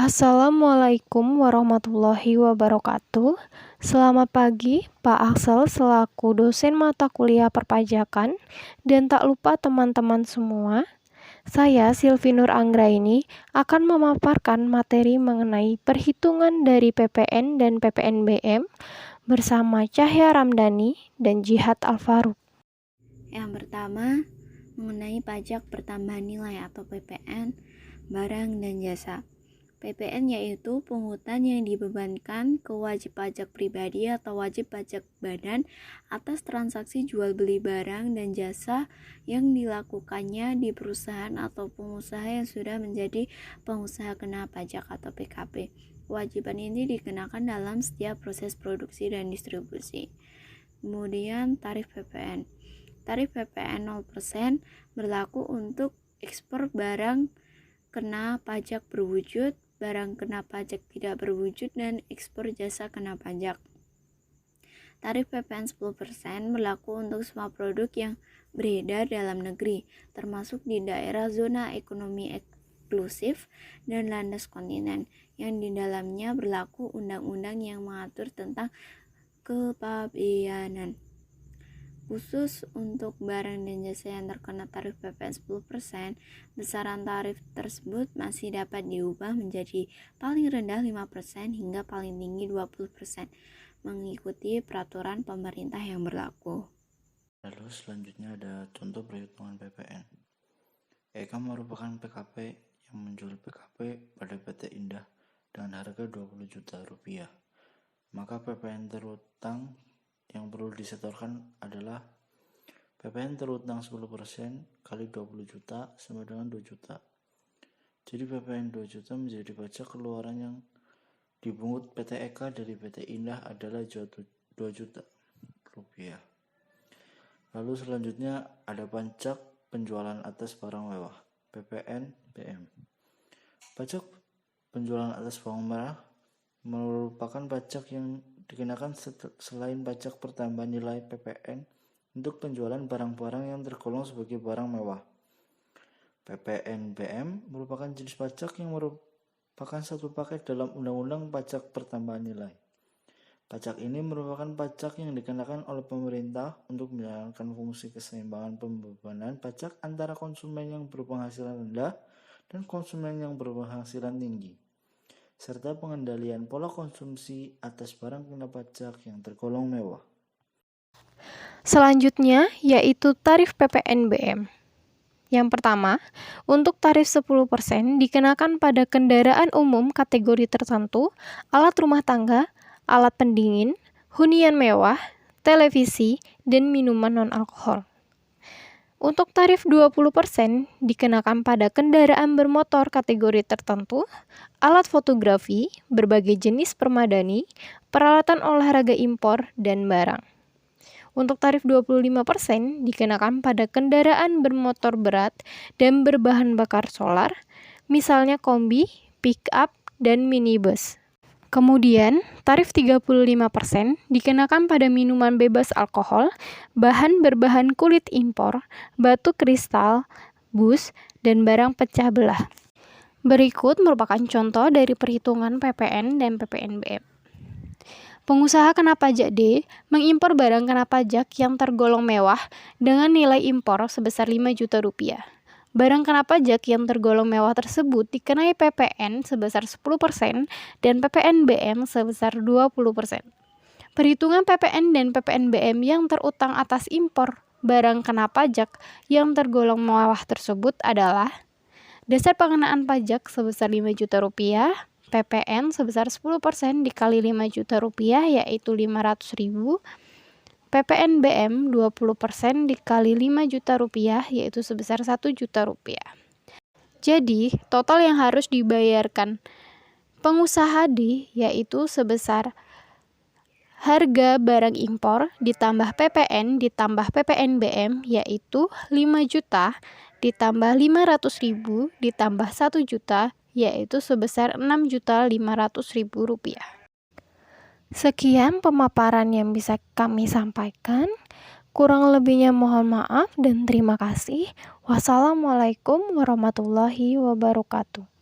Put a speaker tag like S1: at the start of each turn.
S1: Assalamualaikum warahmatullahi wabarakatuh. Selamat pagi, Pak Axel selaku dosen mata kuliah perpajakan, dan tak lupa teman-teman semua. Saya Silvi Nur Anggraini akan memaparkan materi mengenai perhitungan dari PPN dan PPNBM bersama Cahya Ramdhani dan Jihad Alfaruq.
S2: Yang pertama, mengenai pajak pertambahan nilai atau PPN, barang dan jasa. PPN yaitu pungutan yang dibebankan ke wajib pajak pribadi atau wajib pajak badan atas transaksi jual beli barang dan jasa yang dilakukannya di perusahaan atau pengusaha yang sudah menjadi pengusaha kena pajak atau PKP. Kewajiban ini dikenakan dalam setiap proses produksi dan distribusi. Kemudian tarif PPN. Tarif PPN 0% berlaku untuk ekspor barang kena pajak berwujud, barang kena pajak tidak berwujud, dan ekspor jasa kena pajak. Tarif PPN 10% berlaku untuk semua produk yang beredar dalam negeri, termasuk di daerah zona ekonomi eksklusif dan landas kontinen, yang di dalamnya berlaku undang-undang yang mengatur tentang kepabeanan. Khusus untuk barang dan jasa yang terkena tarif PPN 10%, besaran tarif tersebut masih dapat diubah menjadi paling rendah 5% hingga paling tinggi 20%, mengikuti peraturan pemerintah yang berlaku.
S3: Lalu selanjutnya ada contoh perhitungan PPN. Eka merupakan PKP yang menjual PKP pada PT Indah dengan harga 20 juta rupiah. Maka PPN terutang yang perlu disetorkan adalah PPN terutang 10% kali 20 juta sama dengan 2 juta. Jadi PPN 2 juta menjadi pajak keluaran yang dipungut PT Eka dari PT Indah adalah 2 juta rupiah. Lalu selanjutnya ada pajak penjualan atas barang mewah, PPN BM. Pajak penjualan atas barang mewah merupakan pajak yang dikenakan selain pajak pertambahan nilai PPN untuk penjualan barang-barang yang tergolong sebagai barang mewah. PPN BM merupakan jenis pajak yang merupakan satu paket dalam Undang-Undang Pajak Pertambahan Nilai. Pajak ini merupakan pajak yang dikenakan oleh pemerintah untuk menjalankan fungsi keseimbangan pembebanan pajak antara konsumen yang berpenghasilan rendah dan konsumen yang berpenghasilan tinggi, serta pengendalian pola konsumsi atas barang kena pajak yang tergolong mewah.
S1: Selanjutnya yaitu tarif PPNBM. Yang pertama, untuk tarif 10% dikenakan pada kendaraan umum kategori tertentu, alat rumah tangga, alat pendingin, hunian mewah, televisi, dan minuman non-alkohol. Untuk tarif 20% dikenakan pada kendaraan bermotor kategori tertentu, alat fotografi, berbagai jenis permadani, peralatan olahraga impor, dan barang. Untuk tarif 25% dikenakan pada kendaraan bermotor berat dan berbahan bakar solar, misalnya kombi, pick-up, dan minibus. Kemudian, tarif 35% dikenakan pada minuman bebas alkohol, bahan berbahan kulit impor, batu kristal, bus, dan barang pecah belah. Berikut merupakan contoh dari perhitungan PPN dan PPNBM. Pengusaha kena pajak D mengimpor barang kena pajak yang tergolong mewah dengan nilai impor sebesar 5 juta rupiah. Barang kena pajak yang tergolong mewah tersebut dikenai PPN sebesar 10% dan PPNBM sebesar 20%. Perhitungan PPN dan PPNBM yang terutang atas impor barang kena pajak yang tergolong mewah tersebut adalah dasar pengenaan pajak sebesar 5 juta rupiah, PPN sebesar 10% dikali 5 juta rupiah yaitu 500.000, PPNBM 20% dikali 5 juta rupiah yaitu sebesar 1 juta rupiah. Jadi, total yang harus dibayarkan pengusaha D yaitu sebesar harga barang impor ditambah PPN ditambah PPNBM yaitu 5 juta ditambah 500.000 ditambah 1 juta yaitu sebesar 6.500.000 rupiah. Sekian pemaparan yang bisa kami sampaikan. Kurang lebihnya mohon maaf dan terima kasih. Wassalamualaikum warahmatullahi wabarakatuh.